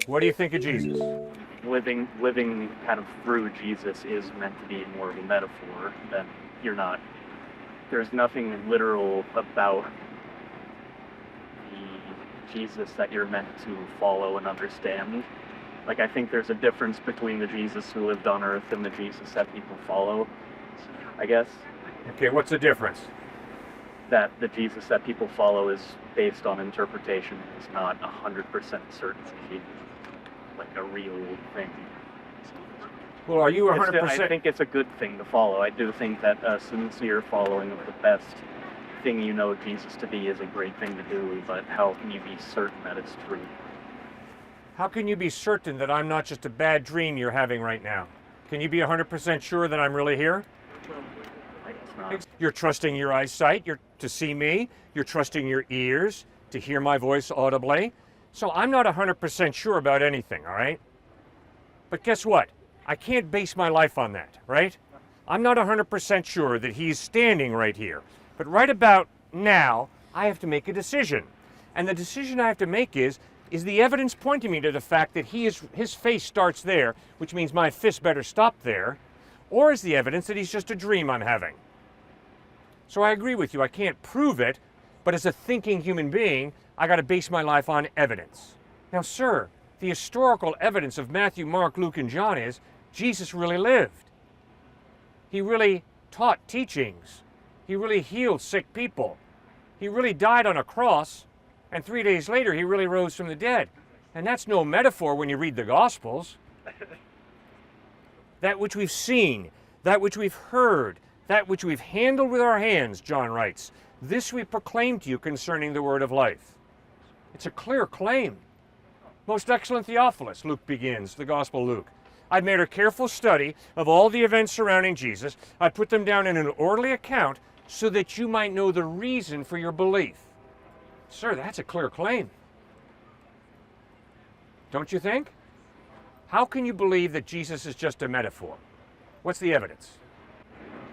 What do you think of Jesus? Living kind of through Jesus is meant to be more of a metaphor than you're not. There's nothing literal about the Jesus that you're meant to follow and understand. Like, I think there's a difference between the Jesus who lived on earth and the Jesus that people follow, I guess. Okay, what's the difference? That the Jesus that people follow is based on interpretation. It's not 100% certainty, like a real thing. Well, are you 100%? I think it's a good thing to follow. I do think that a sincere following of the best thing you know Jesus to be is a great thing to do, but how can you be certain that it's true? How can you be certain that I'm not just a bad dream you're having right now? Can you be 100% sure that I'm really here? I guess not. You're trusting your eyesight to see me. You're trusting your ears to hear my voice audibly. So I'm not 100% sure about anything, all right? But guess what? I can't base my life on that, right? I'm not 100% sure that he's standing right here. But right about now, I have to make a decision. And the decision I have to make is the evidence pointing me to the fact that his face starts there, which means my fist better stop there, or is the evidence that he's just a dream I'm having? So I agree with you, I can't prove it, but as a thinking human being, I got to base my life on evidence. Now, sir, the historical evidence of Matthew, Mark, Luke, and John is Jesus really lived. He really taught teachings. He really healed sick people. He really died on a cross, and 3 days later he really rose from the dead. And that's no metaphor when you read the Gospels. That which we've seen, that which we've heard, that which we've handled with our hands, John writes, this we proclaim to you concerning the word of life. It's a clear claim. Most excellent Theophilus, Luke begins, the Gospel of Luke. I've made a careful study of all the events surrounding Jesus. I put them down in an orderly account so that you might know the reason for your belief. Sir, that's a clear claim. Don't you think? How can you believe that Jesus is just a metaphor? What's the evidence?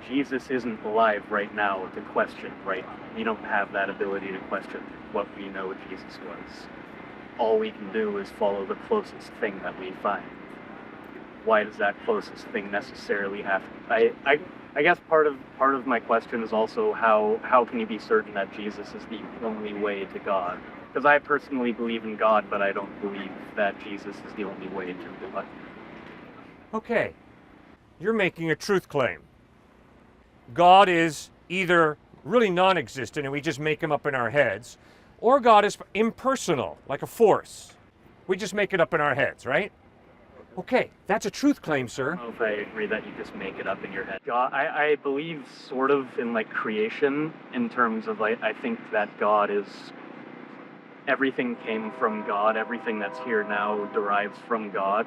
Jesus isn't alive right now to question, right? We don't have that ability to question what we know Jesus was. All we can do is follow the closest thing that we find. Why does that closest thing necessarily have to... I guess part of my question is also how can you be certain that Jesus is the only way to God? Because I personally believe in God, but I don't believe that Jesus is the only way to God. Okay, you're making a truth claim. God is either really non-existent and we just make him up in our heads, or God is impersonal, like a force. We just make it up in our heads, right? Okay, that's a truth claim, sir. I don't know if I agree that you just make it up in your head. God, I believe sort of in like creation in terms of like, I think that God is, everything came from God, everything that's here now derives from God.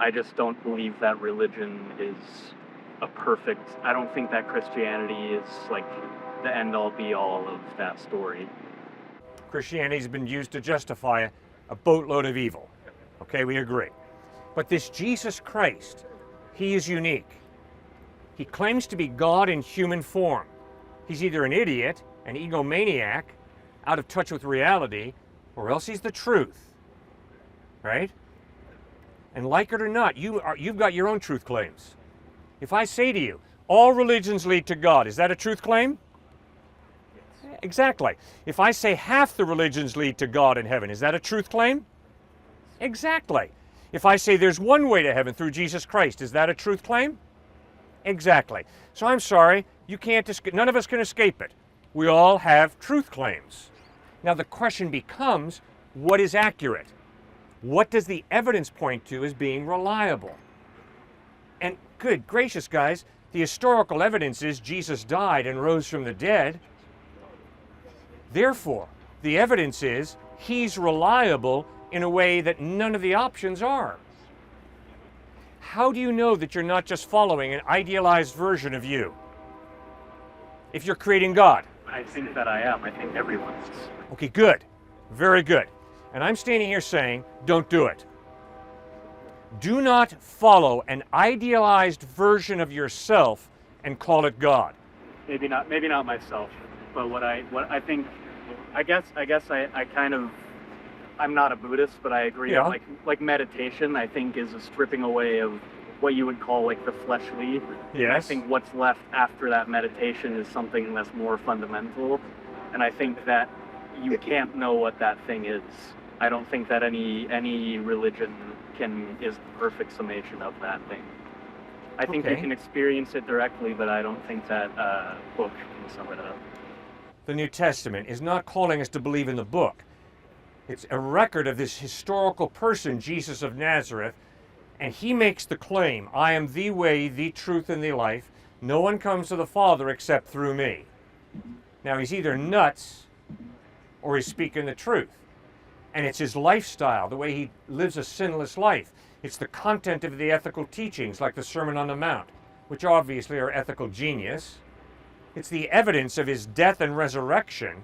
I just don't believe that religion is a perfect, I don't think that Christianity is like the end-all be-all of that story. Christianity's been used to justify a boatload of evil. Okay, we agree. But this Jesus Christ, he is unique. He claims to be God in human form. He's either an idiot, an egomaniac, out of touch with reality, or else he's the truth. Right? And like it or not, you've got your own truth claims. If I say to you, all religions lead to God, is that a truth claim? Yes. Exactly. If I say half the religions lead to God in heaven, is that a truth claim? Exactly. If I say there's one way to heaven through Jesus Christ, is that a truth claim? Exactly. So I'm sorry, none of us can escape it. We all have truth claims. Now the question becomes, what is accurate? What does the evidence point to as being reliable? And good gracious, guys, the historical evidence is Jesus died and rose from the dead. Therefore, the evidence is he's reliable in a way that none of the options are. How do you know that you're not just following an idealized version of you? If you're creating God. I think that I am. I think everyone is. Okay, good. Very good. And I'm standing here saying, don't do it. Do not follow an idealized version of yourself and call it God. Maybe not myself, but what I think, I guess I kind of I'm not a Buddhist, but I agree. Yeah. Like meditation, I think is a stripping away of what you would call like the fleshly. And I Yes. think what's left after that meditation is something that's more fundamental. And I think that you can't know what that thing is. I don't think that any religion is the perfect summation of that thing. I think you Okay. can experience it directly, but I don't think that book can sum it up. The New Testament is not calling us to believe in the book. It's a record of this historical person, Jesus of Nazareth, and he makes the claim, I am the way, the truth, and the life. No one comes to the Father except through me. Now, he's either nuts or he's speaking the truth. And it's his lifestyle, the way he lives a sinless life. It's the content of the ethical teachings, like the Sermon on the Mount, which obviously are ethical genius. It's the evidence of his death and resurrection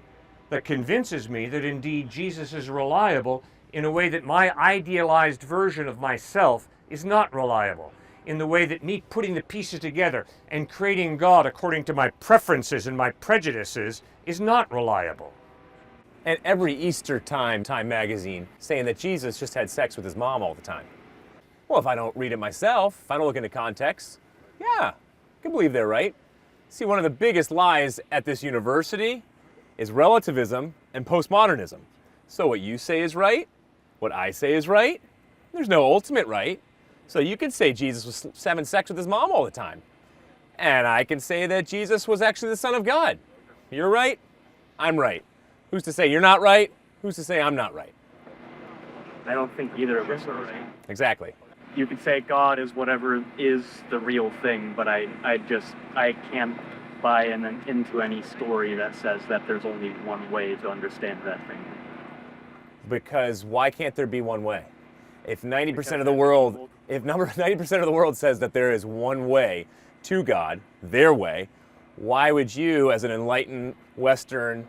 that convinces me that indeed Jesus is reliable in a way that my idealized version of myself is not reliable, in the way that me putting the pieces together and creating God according to my preferences and my prejudices is not reliable. And every Easter Time magazine saying that Jesus just had sex with his mom all the time. Well, if I don't read it myself, if I don't look into context, yeah, I can believe they're right. See, one of the biggest lies at this university is relativism and postmodernism. So what you say is right, what I say is right. There's no ultimate right. So you can say Jesus was having sex with his mom all the time. And I can say that Jesus was actually the Son of God. You're right, I'm right. Who's to say you're not right? Who's to say I'm not right? I don't think either of us are right. Exactly. You could say God is whatever is the real thing, but I can't buy into any story that says that there's only one way to understand that thing. Because why can't there be one way? If 90% of the world, if 90% of the world says that there is one way to God, their way, why would you, as an enlightened Western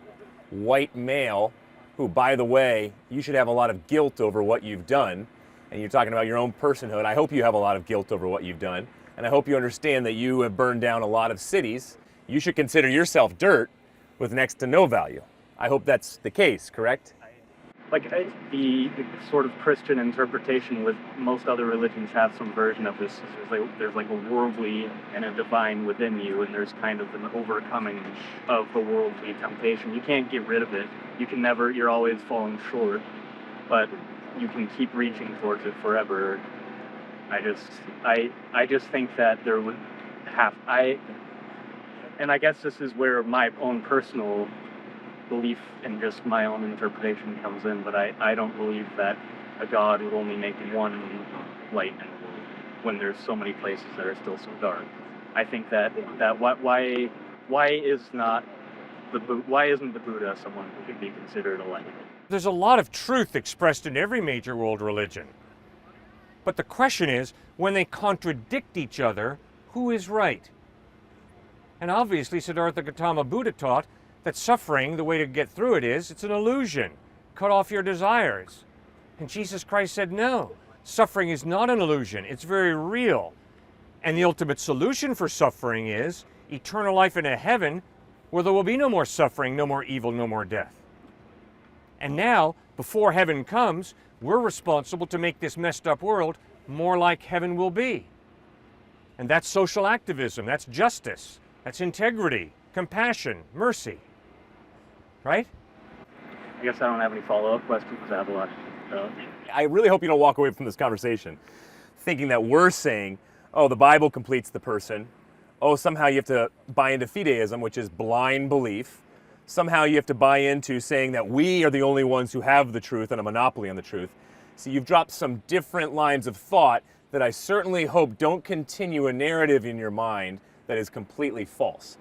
white male, who, by the way, you should have a lot of guilt over what you've done, and you're talking about your own personhood, I hope you have a lot of guilt over what you've done, and I hope you understand that you have burned down a lot of cities. You should consider yourself dirt with next to no value. I hope that's the case, correct? The sort of Christian interpretation with most other religions have some version of this. There's like a worldly and a divine within you, and there's kind of an overcoming of the worldly temptation. You can't get rid of it. You're always falling short, but you can keep reaching towards it forever. I just think that there would and I guess this is where my own personal belief and just my own interpretation comes in, but I don't believe that a God would only make one light in the world when there's so many places that are still so dark. I think that why isn't the Buddha someone who could be considered a light? There's a lot of truth expressed in every major world religion. But the question is, when they contradict each other, who is right? And obviously Siddhartha Gautama Buddha taught that suffering, the way to get through it is, it's an illusion. Cut off your desires. And Jesus Christ said, no, suffering is not an illusion. It's very real. And the ultimate solution for suffering is eternal life in a heaven where there will be no more suffering, no more evil, no more death. And now, before heaven comes, we're responsible to make this messed up world more like heaven will be. And that's social activism, that's justice, that's integrity, compassion, mercy. Right? I guess I don't have any follow-up questions. I have a lot. I really hope you don't walk away from this conversation thinking that we're saying, oh, the Bible completes the person. Oh, somehow you have to buy into fideism, which is blind belief. Somehow you have to buy into saying that we are the only ones who have the truth and a monopoly on the truth. So you've dropped some different lines of thought that I certainly hope don't continue a narrative in your mind that is completely false.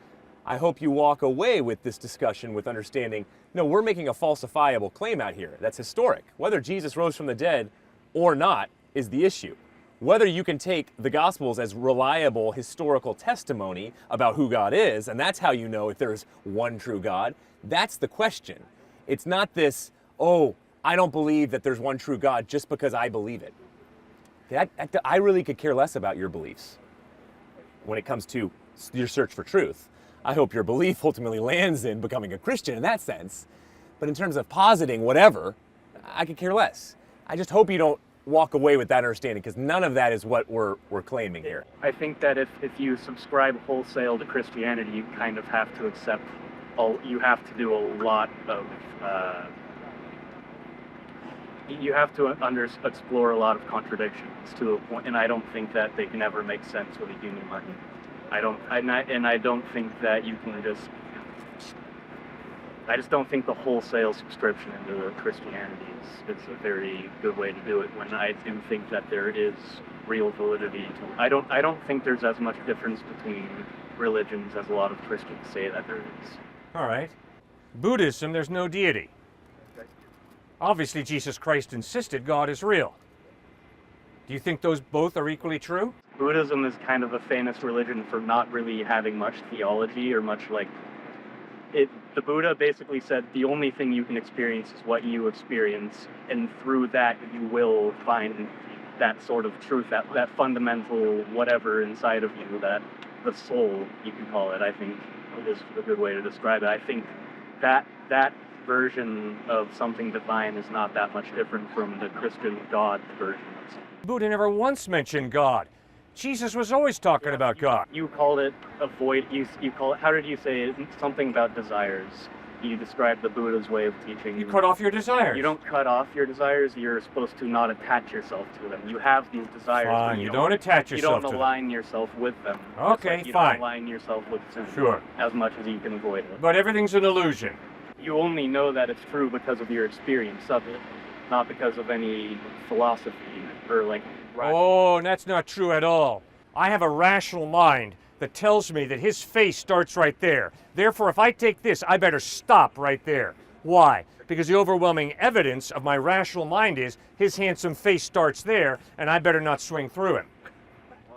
I hope you walk away with this discussion with understanding, no, we're making a falsifiable claim out here. That's historic. Whether Jesus rose from the dead or not is the issue. Whether you can take the Gospels as reliable historical testimony about who God is, and that's how you know if there's one true God, that's the question. It's not this, oh, I don't believe that there's one true God just because I believe it. I really could care less about your beliefs when it comes to your search for truth. I hope your belief ultimately lands in becoming a Christian in that sense. But in terms of positing whatever, I could care less. I just hope you don't walk away with that understanding, because none of that is what we're claiming here. I think that if you subscribe wholesale to Christianity, you kind of have to accept you have to do a lot of you have to explore a lot of contradictions to a point, and I don't think that they can ever make sense with a human mind. I don't think that you can I just don't think the wholesale subscription into Christianity is a very good way to do it, when I do think that there is real validity to it. I don't think there's as much difference between religions as a lot of Christians say that there is. All right. Buddhism, there's no deity. Obviously, Jesus Christ insisted God is real. Do you think those both are equally true? Buddhism is kind of a famous religion for not really having much theology or much the Buddha basically said the only thing you can experience is what you experience, and through that you will find that sort of truth, that fundamental whatever inside of you, that the soul, you can call it, I think is a good way to describe it. I think that version of something divine is not that much different from the Christian God version of something. Buddha never once mentioned God. Jesus was always talking about God. You called it a void. You call it. How did you say it? Something about desires? You described the Buddha's way of teaching. You cut off your desires. You don't cut off your desires. You're supposed to not attach yourself to them. You have these desires. Fine. You don't attach yourself to them. You don't align yourself with them. Okay, you fine. Don't align yourself with sin. Sure. As much as you can avoid it. But everything's an illusion. You only know that it's true because of your experience of it, not because of any philosophy or Oh, that's not true at all. I have a rational mind that tells me that his face starts right there. Therefore, if I take this, I better stop right there. Why? Because the overwhelming evidence of my rational mind is his handsome face starts there, and I better not swing through him.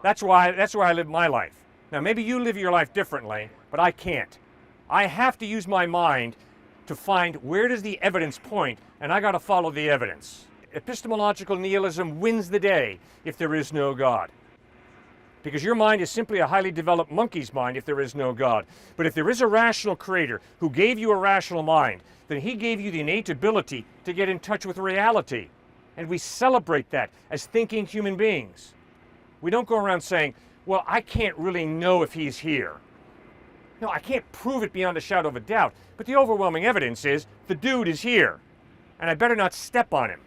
That's why I live my life. Now, maybe you live your life differently, but I can't. I have to use my mind to find where does the evidence point, and I got to follow the evidence. Epistemological nihilism wins the day if there is no God. Because your mind is simply a highly developed monkey's mind if there is no God. But if there is a rational creator who gave you a rational mind, then he gave you the innate ability to get in touch with reality. And we celebrate that as thinking human beings. We don't go around saying, well, I can't really know if he's here. No, I can't prove it beyond a shadow of a doubt. But the overwhelming evidence is the dude is here. And I better not step on him.